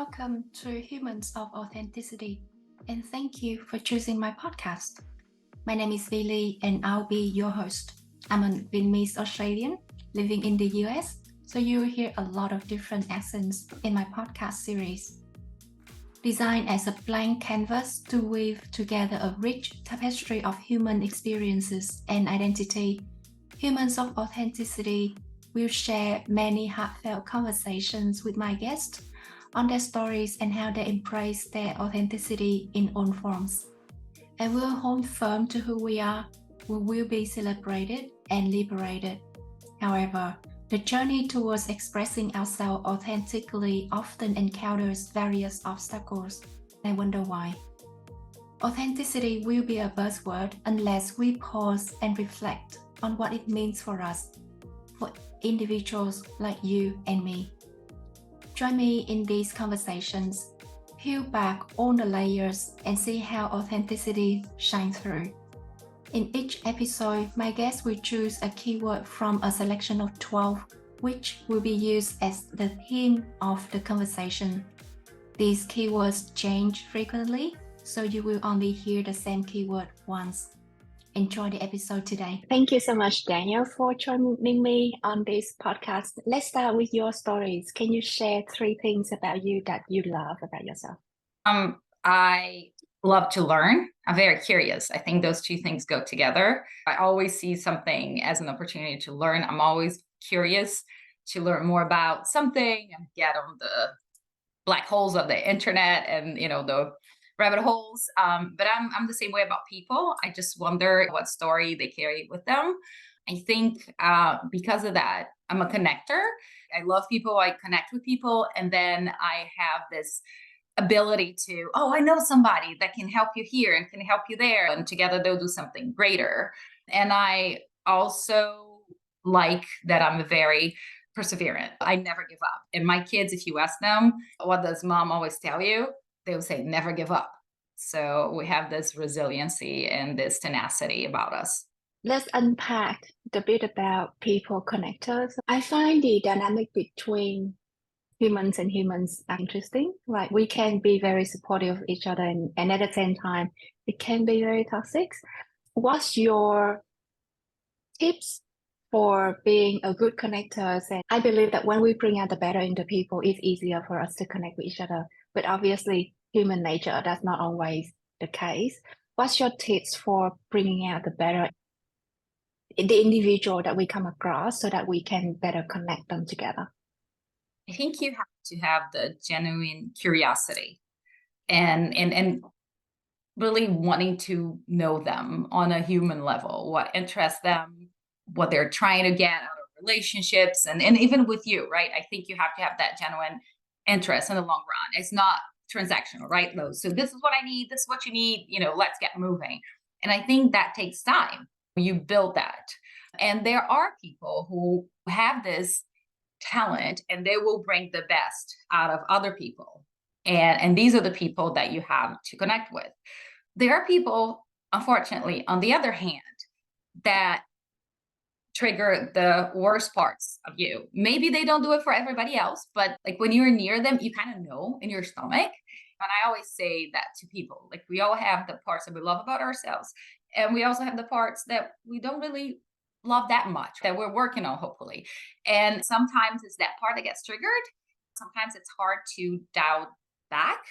Welcome to Humans of Authenticity, and thank you for choosing my podcast. My name is Beetle, and I'll be your host. I'm a Vietnamese Australian living in the US, so you'll hear a lot of different accents in my podcast series. Designed as a blank canvas to weave together a rich tapestry of human experiences and identity, Humans of Authenticity will share many heartfelt conversations with my guests on their stories and how they embrace their authenticity in all forms. And we'll hold firm to who we are. We will be celebrated and liberated. However, the journey towards expressing ourselves authentically often encounters various obstacles. I wonder why. Authenticity will be a buzzword unless we pause and reflect on what it means for us, for individuals like you and me. Join me in these conversations, peel back all the layers and see how authenticity shines through. In each episode, my guests will choose a keyword from a selection of 12, which will be used as the theme of the conversation. These keywords change frequently, so you will only hear the same keyword once. Enjoy the episode today. Thank you so much, Danielle, for joining me on this podcast. Let's start with your stories. Can you share 3 things about you that you love about yourself? I love to learn. I'm very curious. I think those 2 things go together. I always see something as an opportunity to learn. I'm always curious to learn more about something and get on the black holes of the internet and, the rabbit holes. But I'm the same way about people. I just wonder what story they carry with them. I think because of that, I'm a connector. I love people. I connect with people. And then I have this ability to, I know somebody that can help you here and can help you there. And together they'll do something greater. And I also like that I'm very perseverant. I never give up. And my kids, if you ask them, what does mom always tell you? They will say, never give up. So we have this resiliency and this tenacity about us. Let's unpack a bit about people connectors. I find the dynamic between humans and humans interesting. Like we can be very supportive of each other and at the same time, it can be very toxic. What's your tips for being a good connector? And I believe that when we bring out the better into people, it's easier for us to connect with each other. But obviously, human nature, that's not always the case. What's your tips for bringing out the better in the individual that we come across so that we can better connect them together? I think you have to have the genuine curiosity and really wanting to know them on a human level, what interests them, what they're trying to get out of relationships, and even with you, right? I think you have to have that genuine interest in the long run. It's not transactional, right? So this is what I need, this is what you need, let's get moving. And I think that takes time. You build that. And there are people who have this talent and they will bring the best out of other people. And these are the people that you have to connect with. There are people, unfortunately, on the other hand, that trigger the worst parts of you. Maybe they don't do it for everybody else, but like when you're near them, you kind of know in your stomach. And I always say that to people, like we all have the parts that we love about ourselves. And we also have the parts that we don't really love that much, that we're working on, hopefully. And sometimes it's that part that gets triggered. Sometimes it's hard to dial back.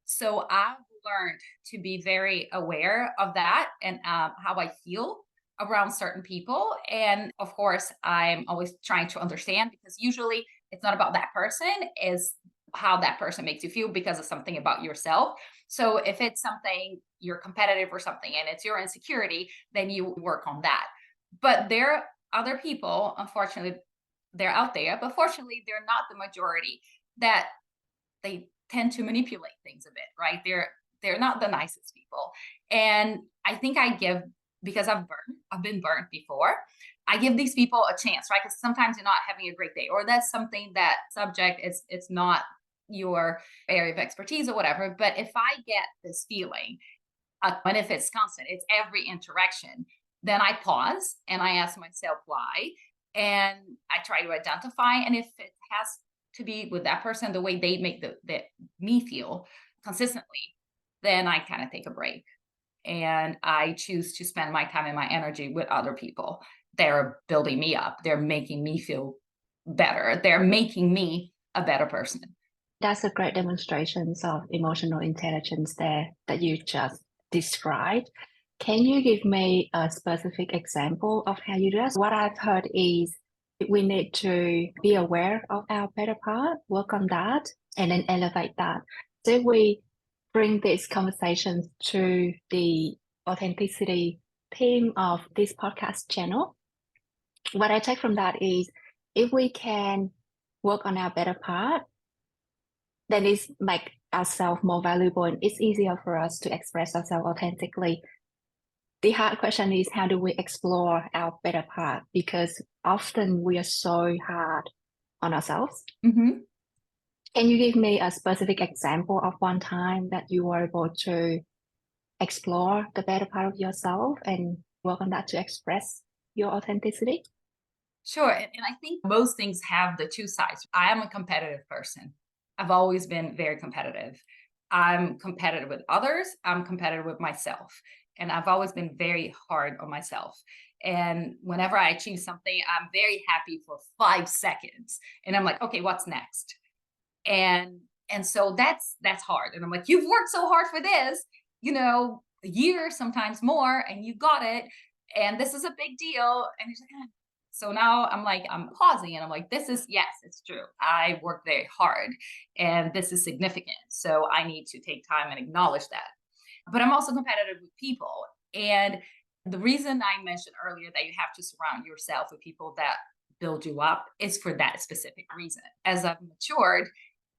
So I've learned to be very aware of that and how I feel around certain people. And of course, I'm always trying to understand, because usually it's not about that person, it's how that person makes you feel because of something about yourself. So if it's something you're competitive or something and it's your insecurity, then you work on that. But there are other people, unfortunately, they're out there, but fortunately, they're not the majority, that they tend to manipulate things a bit, right? They're not the nicest people. And I think because I've been burnt before, I give these people a chance, right? Because sometimes you're not having a great day, or that's something that subject it's not your area of expertise or whatever. But if I get this feeling, and if it's constant, it's every interaction, then I pause and I ask myself why. And I try to identify. And if it has to be with that person, the way they make me feel consistently, then I kind of take a break and I choose to spend my time and my energy with other people. They're building me up. They're making me feel better. They're making me a better person. That's a great demonstration of emotional intelligence there that you just described. Can you give me a specific example of how you do that? What I've heard is we need to be aware of our better part, work on that, and then elevate that. So if we bring these conversations to the authenticity theme of this podcast channel, what I take from that is if we can work on our better part, then it's make ourselves more valuable and it's easier for us to express ourselves authentically. The hard question is how do we explore our better part? Because often we are so hard on ourselves. Mm-hmm. Can you give me a specific example of one time that you were able to explore the better part of yourself and work on that to express your authenticity? Sure. And I think most things have the two sides. I am a competitive person. I've always been very competitive. I'm competitive with others. I'm competitive with myself. And I've always been very hard on myself. And whenever I achieve something, I'm very happy for 5 seconds. And I'm like, okay, what's next? And so that's hard. And I'm like, you've worked so hard for this, a year, sometimes more, and you got it. And this is a big deal. And it's like, "Ah." So now I'm pausing and I'm like, yes, it's true. I worked very hard and this is significant. So I need to take time and acknowledge that. But I'm also competitive with people. And the reason I mentioned earlier that you have to surround yourself with people that build you up is for that specific reason. As I've matured,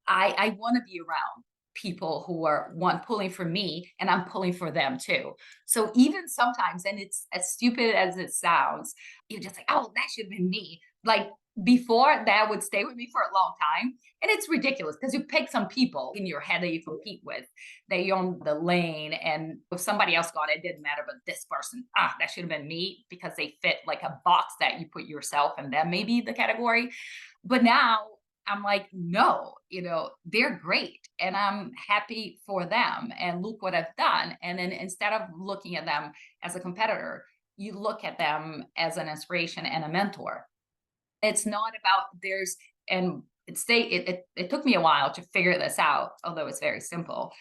I want to be around people who are one pulling for me and I'm pulling for them too. So even sometimes, and it's as stupid as it sounds, you're just like, oh, that should have been me. Like before, that would stay with me for a long time. And it's ridiculous because you pick some people in your head that you compete with, they own the lane. And if somebody else got it, it didn't matter. But this person, that should have been me because they fit like a box that you put yourself and them maybe the category. But now I'm like, no, they're great and I'm happy for them and look what I've done. And then instead of looking at them as a competitor, you look at them as an inspiration and a mentor. It's not about and it took me a while to figure this out, although it's very simple.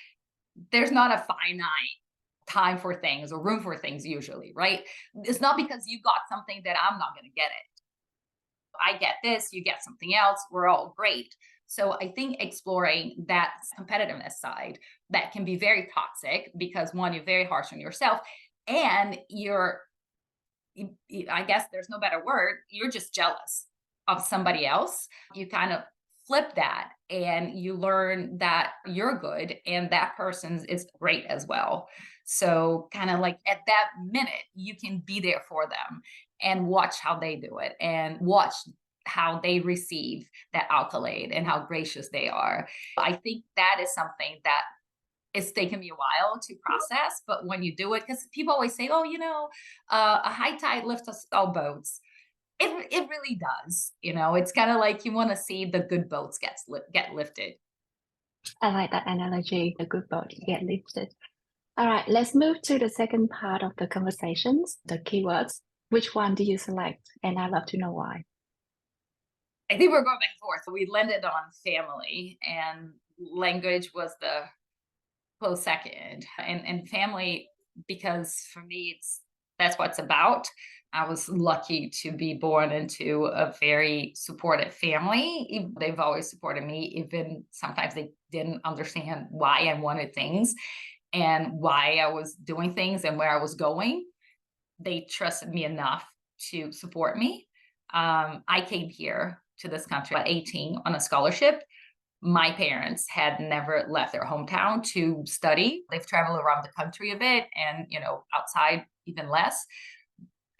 There's not a finite time for things or room for things usually, right? It's not because you got something that I'm not going to get it. I get this, you get something else, we're all great. So I think exploring that competitiveness side that can be very toxic because one, you're very harsh on yourself and I guess there's no better word, you're just jealous of somebody else. You kind of flip that and you learn that you're good and that person's is great as well. So kind of like at that minute, you can be there for them and watch how they do it and watch how they receive that accolade and how gracious they are. I think that is something that it's taken me a while to process, but when you do it, because people always say, oh, a high tide lifts us all boats. It really does. It's kind of like you want to see the good boats get lifted. I like that analogy, the good boat get lifted. All right, let's move to the second part of the conversations, the keywords. Which one do you select? And I'd love to know why. I think we're going back and forth. So we landed on family and language was the close second. And family, because for me, that's what it's about. I was lucky to be born into a very supportive family. They've always supported me, even sometimes they didn't understand why I wanted things and why I was doing things and where I was going. They trusted me enough to support me. I came here to this country at 18 on a scholarship. My parents had never left their hometown to study. They've traveled around the country a bit and, outside even less.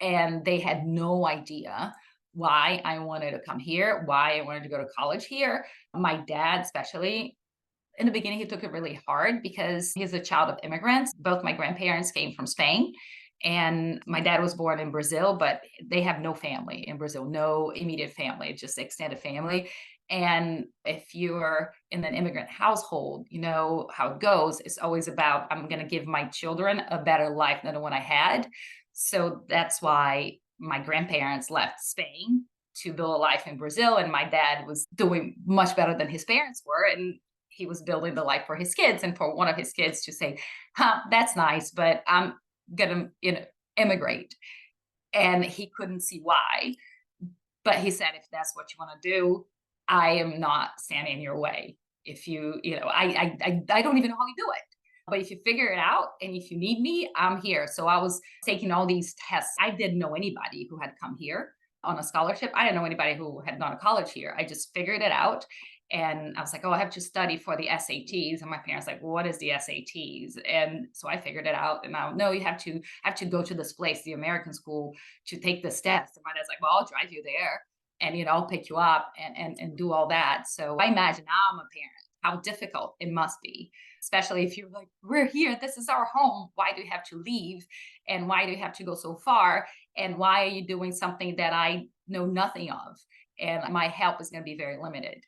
And they had no idea why I wanted to come here, why I wanted to go to college here. My dad, especially, in the beginning, he took it really hard because he's a child of immigrants. Both my grandparents came from Spain. And my dad was born in Brazil, but they have no family in Brazil, no immediate family, just extended family. And if you're in an immigrant household, you know how it goes. It's always about, I'm going to give my children a better life than the one I had. So that's why my grandparents left Spain to build a life in Brazil. And my dad was doing much better than his parents were. And he was building the life for his kids, and for one of his kids to say, huh, that's nice, but I'm going to, immigrate. And he couldn't see why. But he said, if that's what you want to do, I am not standing in your way. If I don't even know how you do it. But if you figure it out and if you need me, I'm here. So I was taking all these tests. I didn't know anybody who had come here on a scholarship. I didn't know anybody who had gone to college here. I just figured it out. And I was like, oh, I have to study for the SATs. And my parents like, well, what is the SATs? And so I figured it out. And now, no, you have to go to this place, the American school, to take this test. And my dad's like, well, I'll drive you there, and I'll pick you up and do all that. So I imagine now I'm a parent, how difficult it must be, especially if you're like, we're here, this is our home. Why do you have to leave? And why do you have to go so far? And why are you doing something that I know nothing of? And my help is going to be very limited.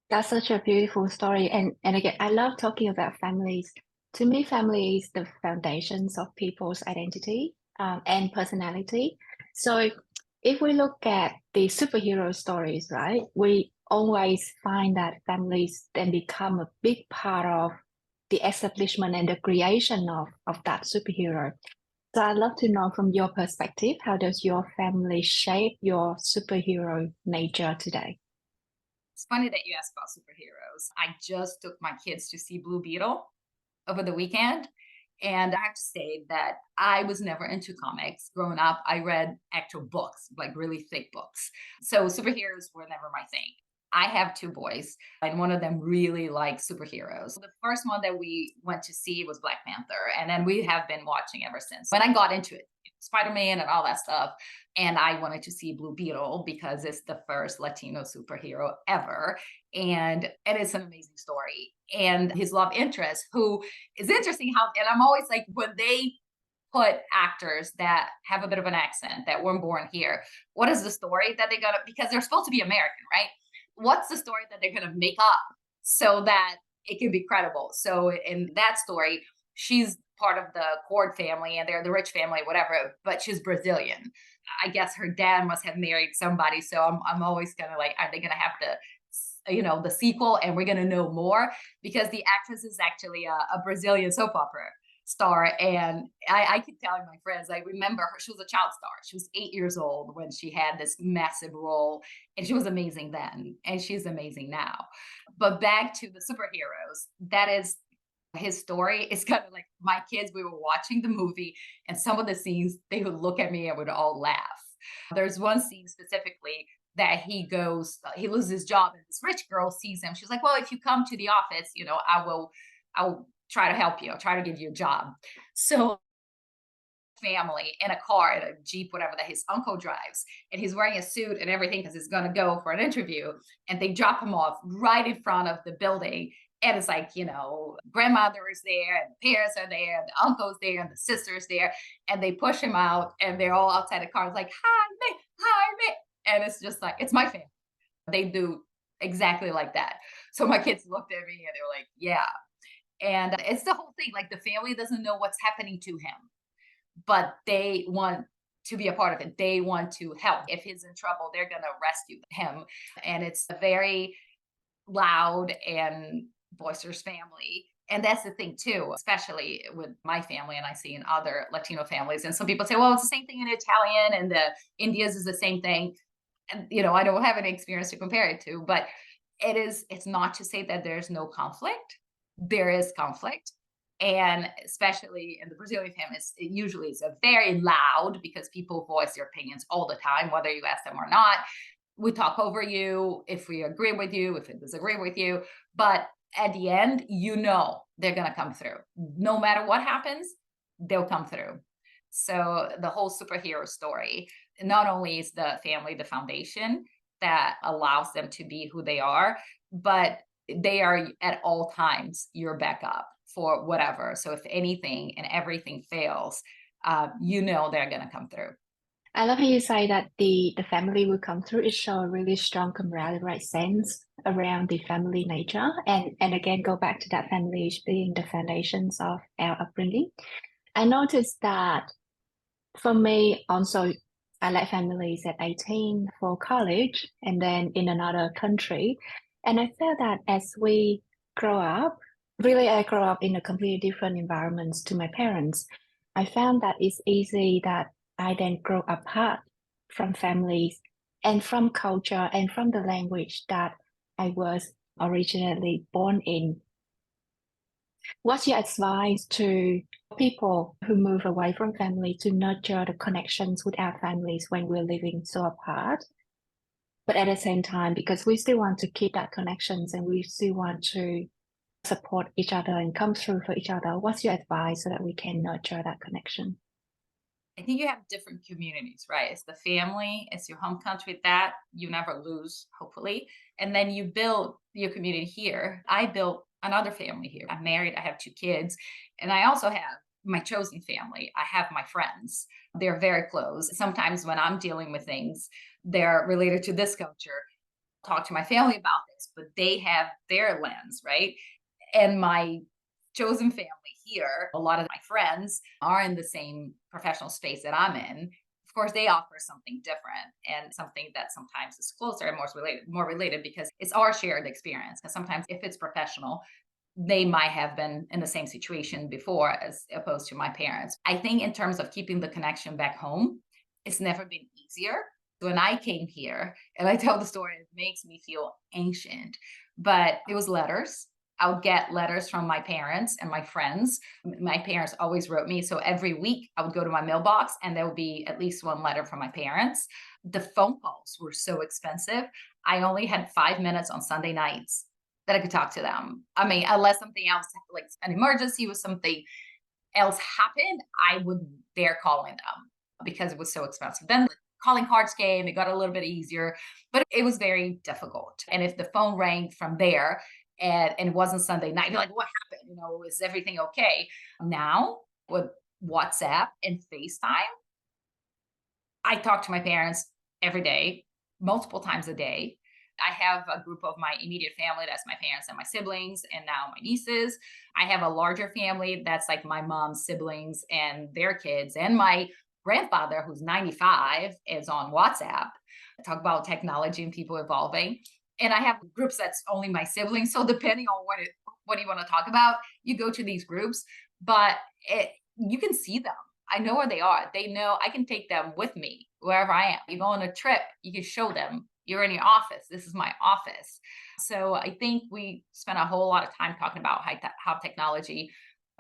That's such a beautiful story. And again, I love talking about families. To me, family is the foundations of people's identity and personality. So if we look at the superhero stories, right, we always find that families then become a big part of the establishment and the creation of that superhero. So I'd love to know from your perspective, how does your family shape your superhero nature today? It's funny that you asked about superheroes. I just took my kids to see Blue Beetle over the weekend. And I have to say that I was never into comics. Growing up, I read actual books, like really thick books. So superheroes were never my thing. I have two boys, and one of them really likes superheroes. The first one that we went to see was Black Panther, and then we have been watching ever since. When I got into it, Spider-Man and all that stuff, and I wanted to see Blue Beetle because it's the first Latino superhero ever, and it's an amazing story. And his love interest, who is interesting how, and I'm always like, when they put actors that have a bit of an accent that weren't born here, what is the story that they got to, because they're supposed to be American, right? What's the story that they're going to make up so that it can be credible? So in that story, she's part of the Cord family and they're the rich family, whatever, but she's Brazilian. I guess her dad must have married somebody. So I'm always kind of like, are they going to have the sequel, and we're going to know more, because the actress is actually a Brazilian soap opera star. And I keep telling my friends, I remember her, she was a child star. She was 8 years old when she had this massive role, and she was amazing then, and she's amazing now. But back to the superheroes, that is his story. Is kind of like my kids, we were watching the movie, and some of the scenes, they would look at me and would all laugh. There's one scene specifically that he loses his job, and this rich girl sees him. She's like, well, if you come to the office, I'll try to help you. I'll try to give you a job. So family in a car, in a Jeep, whatever, that his uncle drives. And he's wearing a suit and everything because he's going to go for an interview. And they drop him off right in front of the building. And it's like, grandmother is there, and the parents are there, and the uncle's there, and the sister's there. And they push him out, and they're all outside the car. It's like, hi, me, hi, me. And it's just like, it's my family. They do exactly like that. So my kids looked at me and they were like, yeah. And it's the whole thing. Like, the family doesn't know what's happening to him, but they want to be a part of it. They want to help. If he's in trouble, they're going to rescue him. And it's a very loud and boisterous family. And that's the thing too, especially with my family, and I see in other Latino families. And some people say, well, it's the same thing in Italian, and the Indias is the same thing. And I don't have any experience to compare it to, but it's not to say that there's no conflict. There is conflict. And especially in the Brazilian families, it usually is a very loud, because people voice their opinions all the time, whether you ask them or not. We talk over you if we agree with you, if we disagree with you. But at the end, they're going to come through. No matter what happens, they'll come through. So the whole superhero story, not only is the family the foundation that allows them to be who they are, but they are at all times your backup for whatever. So if anything and everything fails, they're going to come through. I love how you say that the family will come through. It shows a really strong camaraderie sense around the family nature. And again, go back to that family being the foundations of our upbringing. I noticed that for me, also, I left families at 18 for college and then in another country. And I felt that as we grow up, really, I grew up in a completely different environments to my parents. I found that it's easy that I then grow apart from families and from culture and from the language that I was originally born in. What's your advice to people who move away from family to nurture the connections with our families when we're living so apart? But at the same time, because we still want to keep that connections and we still want to support each other and come through for each other, what's your advice so that we can nurture that connection? I think you have different communities, right? It's the family, it's your home country that you never lose, hopefully. And then you build your community here. I built another family here. I'm married, I have 2 kids, and I also have my chosen family. I have my friends. They're very close. Sometimes when I'm dealing with things, they're related to this culture. Talk to my family about this, but they have their lens, right? And my chosen family here, a lot of my friends are in the same professional space that I'm in. Of course, they offer something different and something that sometimes is closer and more related because it's our shared experience. Because sometimes if it's professional, they might have been in the same situation before as opposed to my parents. I think in terms of keeping the connection back home, it's never been easier. When I came here, and I tell the story, it makes me feel ancient, but it was letters. I would get letters from my parents and my friends. My parents always wrote me. So every week I would go to my mailbox and there would be at least one letter from my parents. The phone calls were so expensive. I only had 5 minutes on Sunday nights that I could talk to them. I mean, unless something else, like an emergency was something else happened, I wouldn't dare calling them because it was so expensive. Then the calling cards came, it got a little bit easier, but it was very difficult. And if the phone rang from there and it wasn't Sunday night, you're like, what happened? Is everything okay? Now with WhatsApp and FaceTime, I talk to my parents every day, multiple times a day. I have a group of my immediate family, that's my parents and my siblings, and now my nieces. I have a larger family that's like my mom's siblings and their kids, and my grandfather, who's 95, is on WhatsApp. Talk about technology and people evolving. And I have groups that's only my siblings. So depending on what you want to talk about, you go to these groups, but you can see them. I know where they are. They know I can take them with me wherever I am. You go on a trip, you can show them you're in your office. This is my office. So I think we spent a whole lot of time talking about how technology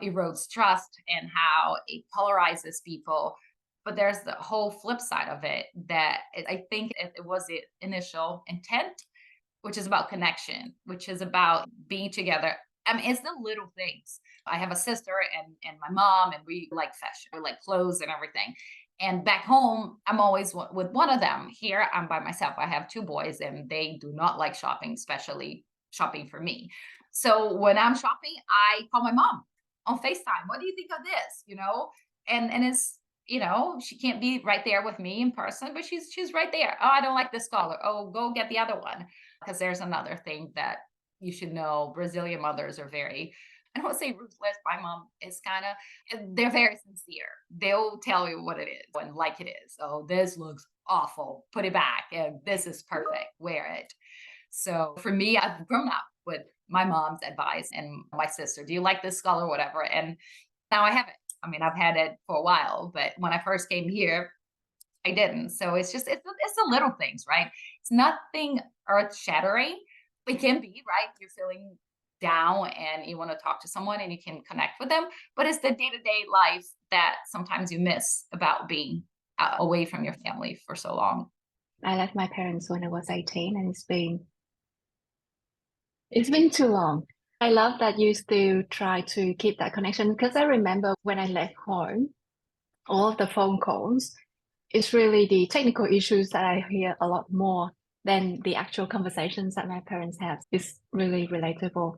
erodes trust and how it polarizes people. But there's the whole flip side of it that I think it was the initial intent, which is about connection, which is about being together. I mean, it's the little things. I have a sister and my mom, and we like fashion, we like clothes and everything. And back home, I'm always with one of them. Here, I'm by myself. I have 2 boys, and they do not like shopping, especially shopping for me. So when I'm shopping, I call my mom on FaceTime. What do you think of this? And it's she can't be right there with me in person, but she's right there. Oh, I don't like this color. Oh, go get the other one. Because there's another thing that you should know. Brazilian mothers are very, I don't want to say ruthless. My mom is kind of, they're very sincere. They'll tell you what it is and like it is. Oh, this looks awful. Put it back. And this is perfect. Wear it. So for me, I've grown up with my mom's advice and my sister. Do you like this color? Whatever. And now I have it. I mean, I've had it for a while, but when I first came here, I didn't. So it's the little things, right? It's nothing earth shattering. It can be, right? You're feeling down and you want to talk to someone and you can connect with them, but it's the day-to-day life that sometimes you miss about being away from your family for so long. I left my parents when I was 18 and it's been too long. I love that you still try to keep that connection because I remember when I left home, all of the phone calls, it's really the technical issues that I hear a lot more than the actual conversations that my parents have. It's really relatable.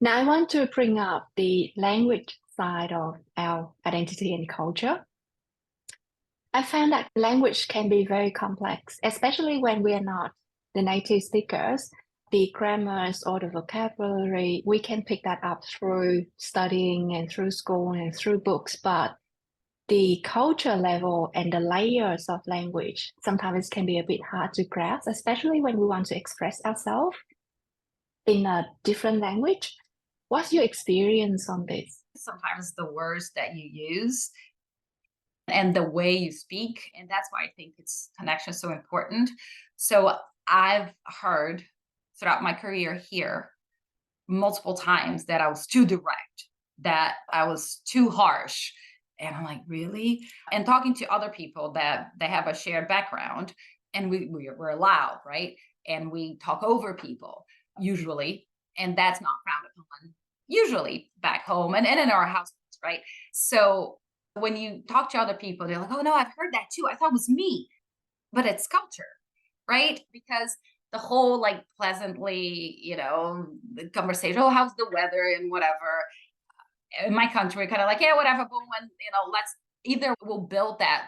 Now, I want to bring up the language side of our identity and culture. I found that language can be very complex, especially when we are not the native speakers. The grammars or the vocabulary, we can pick that up through studying and through school and through books, but the culture level and the layers of language sometimes can be a bit hard to grasp, especially when we want to express ourselves in a different language. What's your experience on this? Sometimes the words that you use and the way you speak, and that's why I think it's connection is so important. So I've heard throughout my career here multiple times that I was too direct, that I was too harsh. And I'm like, really? And talking to other people that they have a shared background, and we're loud, right? And we talk over people usually, and that's not frowned upon usually back home and in our households, right? So when you talk to other people, they're like, oh no, I've heard that too. I thought it was me, but it's culture, right? Because the whole like pleasantly, the conversation, oh, how's the weather and whatever. In my country, kind of like, yeah, whatever, but when, let's either we'll build that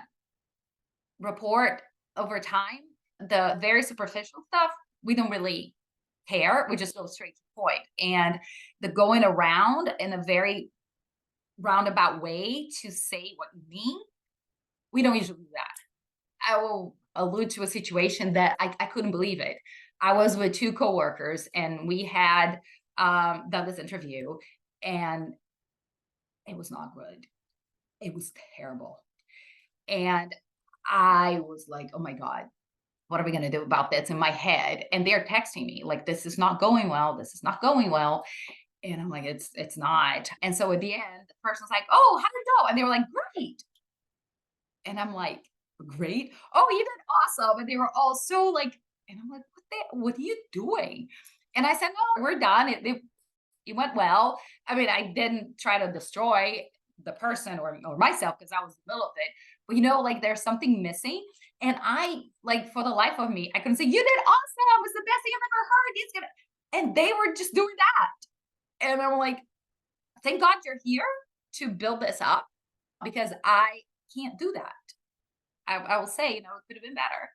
rapport over time. The very superficial stuff, we don't really care. We just go straight to the point. And the going around in a very roundabout way to say what you mean, we don't usually do that. I will allude to a situation that I couldn't believe it. I was with two coworkers and we had done this interview, and it was not good. It was terrible. And I was like, oh my God, what are we going to do about this in my head? And they're texting me like, this is not going well. This is not going well. And I'm like, it's not. And so at the end, the person's like, oh, how did it go? And they were like, great. And I'm like, great. Oh, you did awesome. And they were all so like, and I'm like, what are you doing? And I said, no, we're done. It went well. I mean, I didn't try to destroy the person or myself because I was in the middle of it. But like there's something missing. And I like for the life of me, I couldn't say, you did awesome. It was the best thing I've ever heard. It's gonna, and they were just doing that. And I'm like, thank God you're here to build this up, because I can't do that. I will say, it could have been better.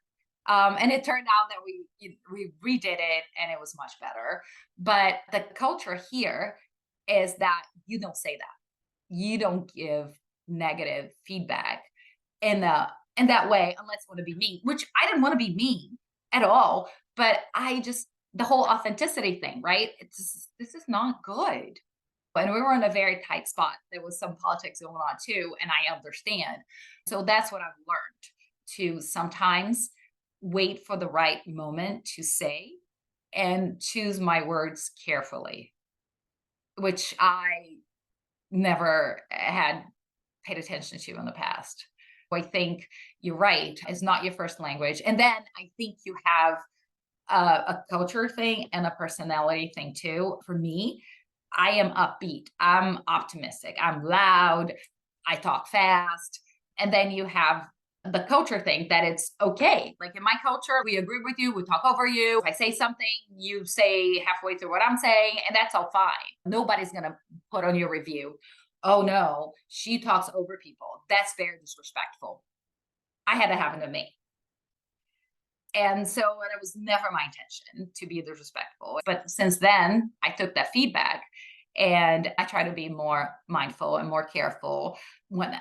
And it turned out that we redid it and it was much better. But the culture here is that you don't say that. You don't give negative feedback in that way unless you want to be mean, which I didn't want to be mean at all. But the whole authenticity thing, right? This is not good. And we were in a very tight spot. There was some politics going on too, and I understand. So that's what I've learned, to sometimes wait for the right moment to say and choose my words carefully, which I never had paid attention to in the past. I think you're right. It's not your first language. And then I think you have a culture thing and a personality thing too. For me, I am upbeat. I'm optimistic. I'm loud. I talk fast. And then you have the culture thing that it's okay. Like in my culture, we agree with you. We talk over you. If I say something, you say halfway through what I'm saying, and that's all fine. Nobody's going to put on your review, oh no, she talks over people. That's very disrespectful. I had it happen to me. And so it was never my intention to be disrespectful. But since then, I took that feedback and I try to be more mindful and more careful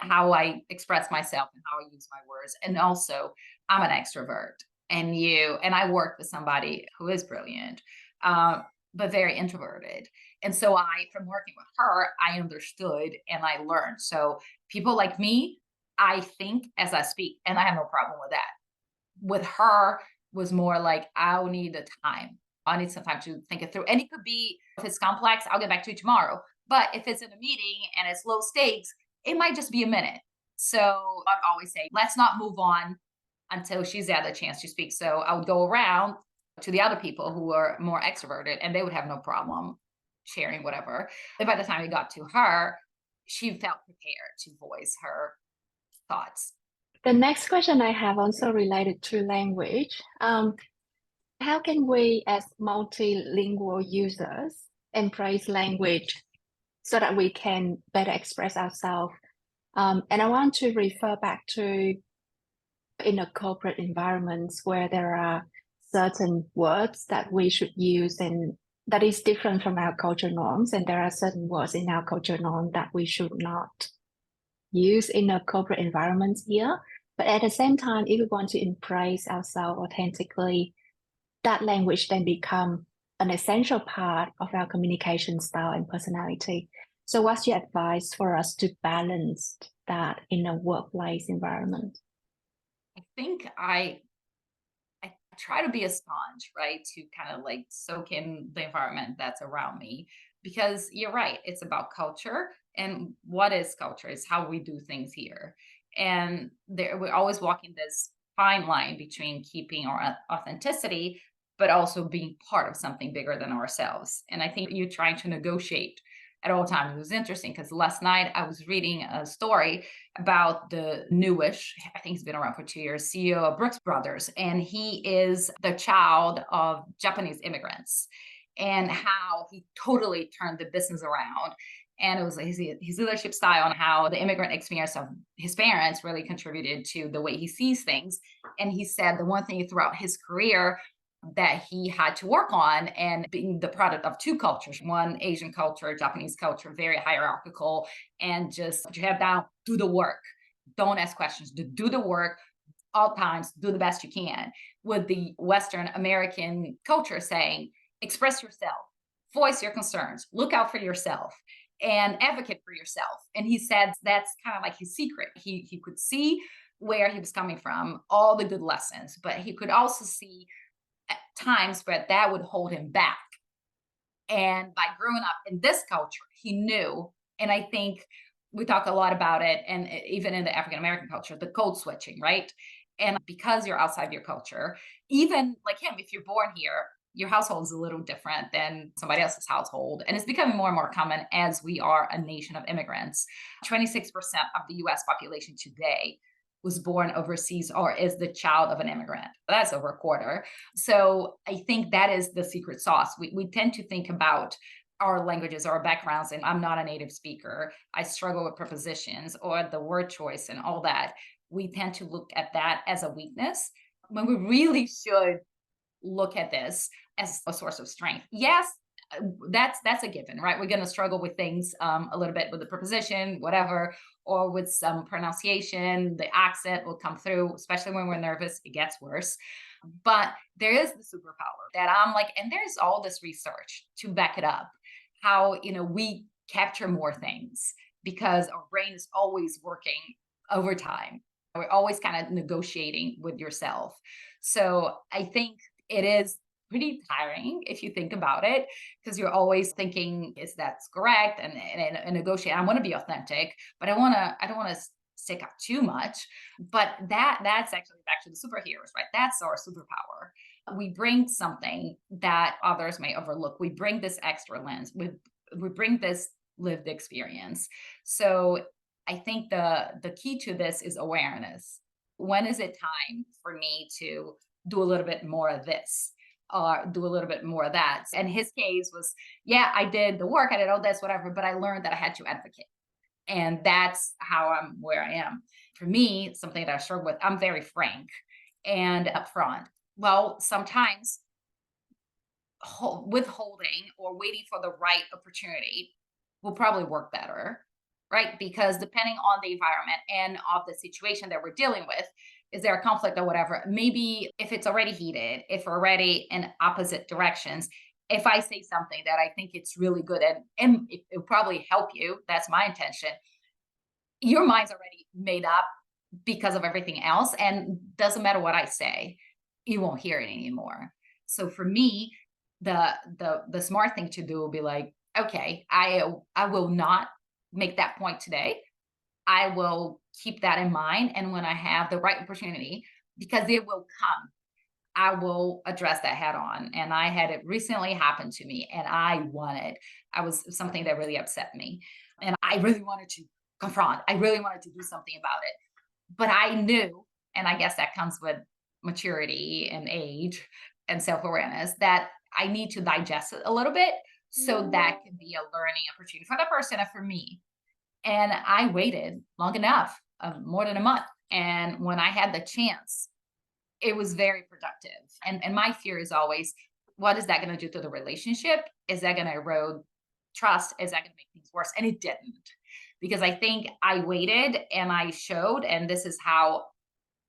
how I express myself and how I use my words. And also, I'm an extrovert, and I work with somebody who is brilliant, but very introverted. And so from working with her, I understood and I learned. So people like me, I think as I speak, and I have no problem with that. With her was more like, I'll need the time. I need some time to think it through. And it could be, if it's complex, I'll get back to you tomorrow. But if it's in a meeting and it's low stakes, it might just be a minute. So I'd always say, let's not move on until she's had a chance to speak. So I would go around to the other people who are more extroverted, and they would have no problem sharing whatever. And by the time it got to her, she felt prepared to voice her thoughts. The next question I have also related to language. How can we as multilingual users embrace language so that we can better express ourselves? And I want to refer back to in a corporate environment where there are certain words that we should use and that is different from our cultural norms, and there are certain words in our cultural norm that we should not use in a corporate environment here. But at the same time, if we want to embrace ourselves authentically, that language then become an essential part of our communication style and personality. So what's your advice for us to balance that in a workplace environment? I think I try to be a sponge, right? To kind of like soak in the environment that's around me. Because you're right, it's about culture. And what is culture? Is how we do things here. And we're always walking this fine line between keeping our authenticity, but also being part of something bigger than ourselves. And I think you're trying to negotiate at all times. It was interesting because last night I was reading a story about the newish, I think he's been around for 2 years, CEO of Brooks Brothers. And he is the child of Japanese immigrants and how he totally turned the business around. And it was like his leadership style and how the immigrant experience of his parents really contributed to the way he sees things. And he said the one thing throughout his career that he had to work on, and being the product of two cultures, one Asian culture, Japanese culture, very hierarchical, and just put your head down, do the work, don't ask questions, do the work all times, do the best you can, with the Western American culture saying express yourself, voice your concerns, look out for yourself, and advocate for yourself. And he said that's kind of like his secret. He could see where he was coming from, all the good lessons, but he could also see at times where that would hold him back. And by growing up in this culture, he knew, and I think we talk a lot about it, and even in the African American culture, the code switching, right? And because you're outside your culture, even like him, if you're born here, your household is a little different than somebody else's household. And it's becoming more and more common as we are a nation of immigrants. 26% of the US population today was born overseas or is the child of an immigrant. That's over a quarter. So I think that is the secret sauce. We tend to think about our languages, our backgrounds, and I'm not a native speaker. I struggle with prepositions or the word choice and all that. We tend to look at that as a weakness when we really should look at this as a source of strength. Yes, that's a given, right? We're going to struggle with things a little bit with the preposition, whatever, or with some pronunciation. The accent will come through, especially when we're nervous. It gets worse. But there is the superpower that I'm like, and there's all this research to back it up. How we capture more things because our brain is always working overtime. We're always kind of negotiating with yourself. So I think it is pretty tiring if you think about it, because you're always thinking, is that's correct? And negotiate. I want to be authentic, but I don't want to stick out too much. But that's actually back to the superheroes, right? That's our superpower. We bring something that others may overlook. We bring this extra lens. We bring this lived experience. So I think the key to this is awareness. When is it time for me to do a little bit more of this or do a little bit more of that? And his case was, yeah, I did the work, I did all this, whatever, but I learned that I had to advocate. And that's how I'm where I am. For me, something that I struggle with, I'm very frank and upfront. Well, sometimes withholding or waiting for the right opportunity will probably work better, right? Because depending on the environment and of the situation that we're dealing with, is there a conflict or whatever? Maybe if it's already heated, if we're already in opposite directions, if I say something that I think it's really good and it'll probably help you, that's my intention. Your mind's already made up because of everything else, and doesn't matter what I say, you won't hear it anymore. So for me, the smart thing to do will be like, okay, I will not make that point today. I will keep that in mind. And when I have the right opportunity, because it will come, I will address that head on. And I had it recently happen to me and I wanted, I was something that really upset me. And I really wanted to confront, I really wanted to do something about it. But I knew, and I guess that comes with maturity and age and self-awareness, that I need to digest it a little bit so that can be a learning opportunity for the person and for me. And I waited long enough, more than a month, And when I had the chance, it was very productive. And my fear is always, what is that going to do to the relationship? Is that going to erode trust? Is that going to make things worse? And it didn't, because I think I waited and I showed, and this is how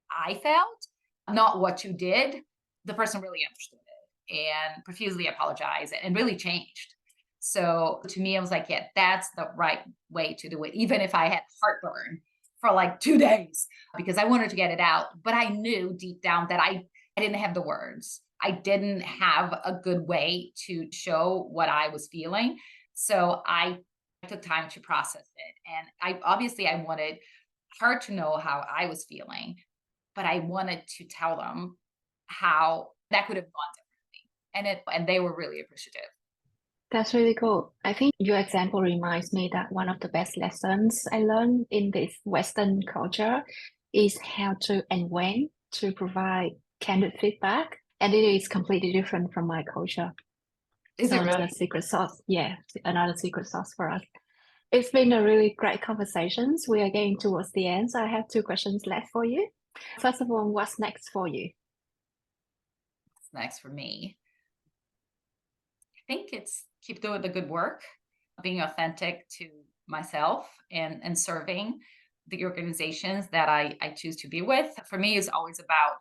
I felt, not what you did. The person really understood it and profusely apologized and really changed. So to me, I was like, yeah, that's the right way to do it. Even if I had heartburn for like 2 days because I wanted to get it out, but I knew deep down that I didn't have the words. I didn't have a good way to show what I was feeling. So I took time to process it. And I wanted her to know how I was feeling, but I wanted to tell them how that could have gone differently. And they were really appreciative. That's really cool. I think your example reminds me that one of the best lessons I learned in this Western culture is how to and when to provide candid feedback. And it is completely different from my culture. Is So it another really? secret sauce. Yeah, another secret sauce for us. It's been a really great conversations. We are getting towards the end. So I have two questions left for you. First of all, what's next for you? What's next for me? I think it's keep doing the good work, being authentic to myself and serving the organizations that I choose to be with. For me, is always about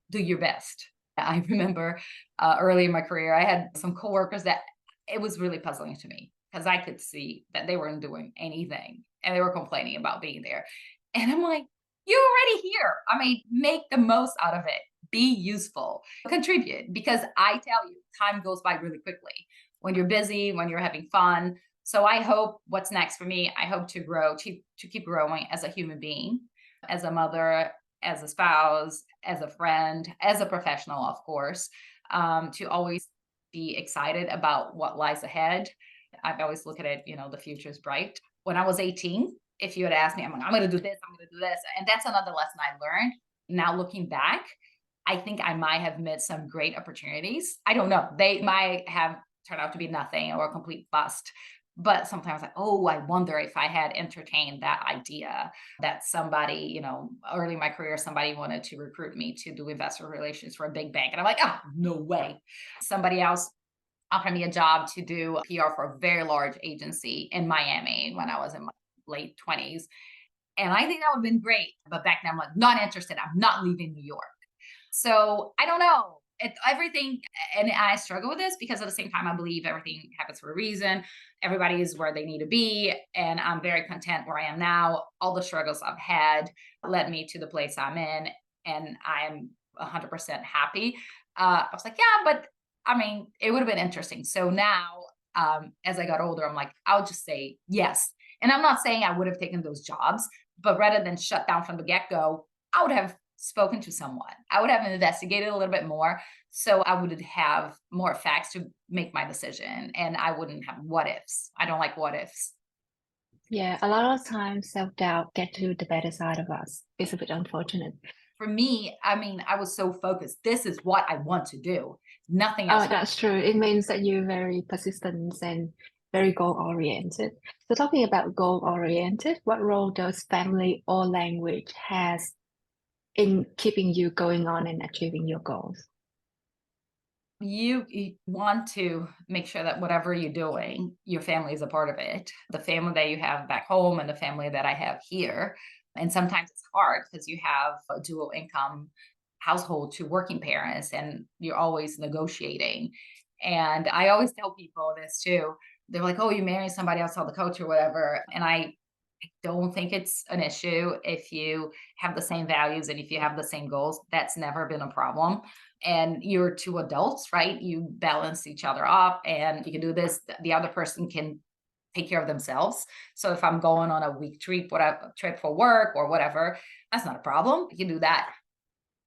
do your best. I remember early in my career, I had some coworkers that it was really puzzling to me because I could see that they weren't doing anything and they were complaining about being there. And I'm like, you're already here. I mean, make the most out of it. Be useful, contribute, because I tell you, time goes by really quickly when you're busy, when you're having fun. So I hope what's next for me, I hope to grow, to keep growing as a human being, as a mother, as a spouse, as a friend, as a professional, of course, to always be excited about what lies ahead. I've always look at it, the future is bright. When I was 18, if you had asked me, I'm like, I'm going to do this, I'm going to do this. And that's another lesson I learned. Now looking back, I think I might have missed some great opportunities. I don't know. They might have turned out to be nothing or a complete bust. But sometimes like, oh, I wonder if I had entertained that idea that somebody, early in my career, somebody wanted to recruit me to do investor relations for a big bank. And I'm like, oh, no way. Somebody else offered me a job to do PR for a very large agency in Miami when I was in my late 20s. And I think that would have been great. But back then, I'm like, not interested. I'm not leaving New York. So I don't know. Everything, and I struggle with this because at the same time, I believe everything happens for a reason. Everybody is where they need to be. And I'm very content where I am now. All the struggles I've had led me to the place I'm in. And I am 100% happy. I was like, yeah, but I mean, it would have been interesting. So now, as I got older, I'm like, I'll just say yes. And I'm not saying I would have taken those jobs, but rather than shut down from the get go, I would have spoken to someone. I would have investigated a little bit more. So I would have more facts to make my decision. And I wouldn't have what ifs. I don't like what ifs. Yeah, a lot of times self-doubt get to the better side of us. It's a bit unfortunate. For me, I mean, I was so focused. This is what I want to do. Nothing else. Oh, that's true. It means that you're very persistent and very goal-oriented. So talking about goal-oriented, what role does family or language has in keeping you going on and achieving your goals? You want to make sure that whatever you're doing, your family is a part of it. The family that you have back home and the family that I have here. And sometimes it's hard because you have a dual income household to working parents and you're always negotiating. And I always tell people this too. They're like, oh, you marry somebody outside the culture, or whatever. And I don't think it's an issue if you have the same values and if you have the same goals. That's never been a problem. And you're two adults, right? You balance each other up and you can do this. The other person can take care of themselves. So if I'm going on a week trip, whatever trip for work or whatever, that's not a problem. You can do that.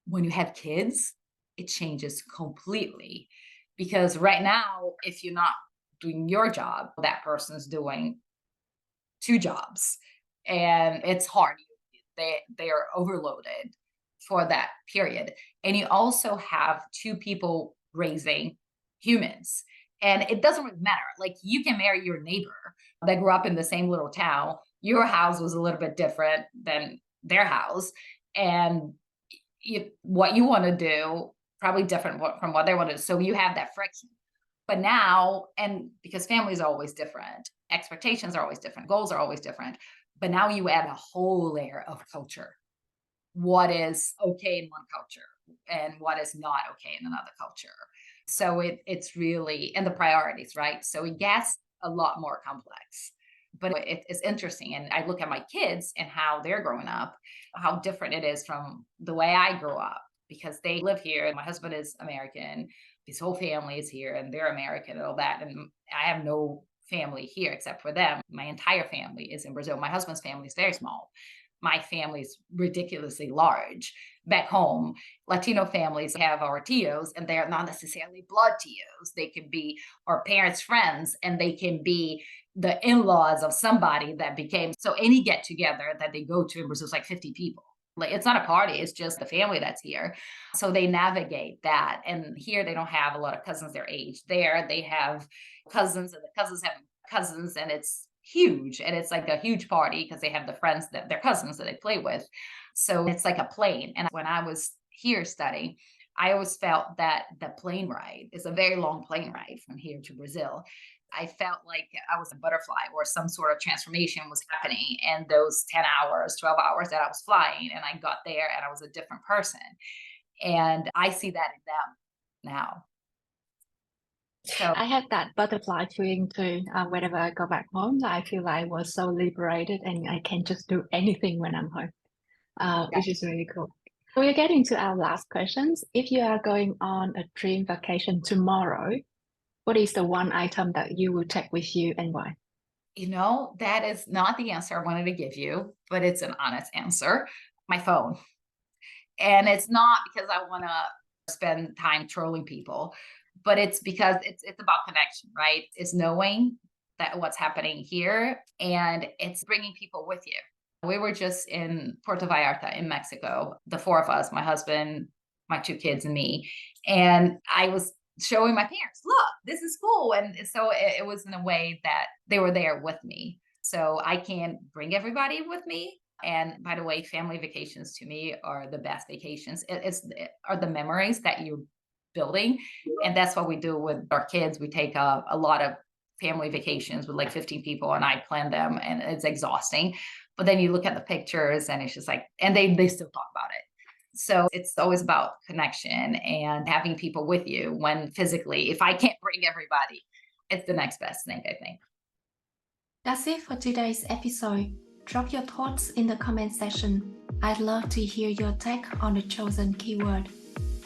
When you have kids, it changes completely. Because right now, if you're not doing your job, that person's doing two jobs and it's hard. They are overloaded for that period. And you also have two people raising humans. And it doesn't really matter. Like you can marry your neighbor that grew up in the same little town. Your house was a little bit different than their house. and what you want to do probably different from what they want to do. So you have that friction. But now, and because families are always different, expectations are always different, goals are always different. But now you add a whole layer of culture. What is okay in one culture and what is not okay in another culture. So it's really, and the priorities, right? So it gets a lot more complex. But it's interesting. And I look at my kids and how they're growing up, how different it is from the way I grew up, because they live here. And my husband is American. His whole family is here and they're American and all that. And I have no family here except for them. My entire family is in Brazil. My husband's family is very small. My family is ridiculously large. Back home, Latino families have our tios, and they're not necessarily blood tios. They can be our parents' friends, and they can be the in-laws of somebody that became. So any get together that they go to in Brazil is like 50 people. Like, it's not a party, it's just the family that's here. So they navigate that. And here they don't have a lot of cousins their age. There they have cousins, and the cousins have cousins, and it's huge. And it's like a huge party because they have the friends that their cousins that they play with. So it's like a plane. And when I was here studying, I always felt that the plane ride is a very long plane ride from here to Brazil. I felt like I was a butterfly or some sort of transformation was happening. And those 10 hours, 12 hours that I was flying, and I got there and I was a different person. And I see that in them now. So I had that butterfly feeling too. Whenever I go back home, I feel like I was so liberated and I can just do anything when I'm home, which is really cool. We're getting to our last questions. If you are going on a dream vacation tomorrow, what is the one item that you will take with you and why? That is not the answer I wanted to give you, but it's an honest answer. My phone. And it's not because I want to spend time trolling people, but it's because it's about connection, right? It's knowing that what's happening here, and it's bringing people with you. We were just in Puerto Vallarta in Mexico, the four of us, my husband, my two kids, and me. And I was showing my parents, look, this is cool. And so it was in a way that they were there with me. So I can bring everybody with me. And by the way, family vacations to me are the best vacations. Are the memories that you're building. And that's what we do with our kids. We take a lot of family vacations with like 15 people, and I plan them, and it's exhausting. But then you look at the pictures and it's just like, and they still talk about it. So it's always about connection and having people with you when physically, if I can't bring everybody, it's the next best thing, I think. That's it for today's episode. Drop your thoughts in the comment section. I'd love to hear your take on the chosen keyword.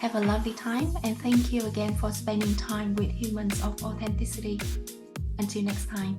Have a lovely time, and thank you again for spending time with Humans of Authenticity. Until next time.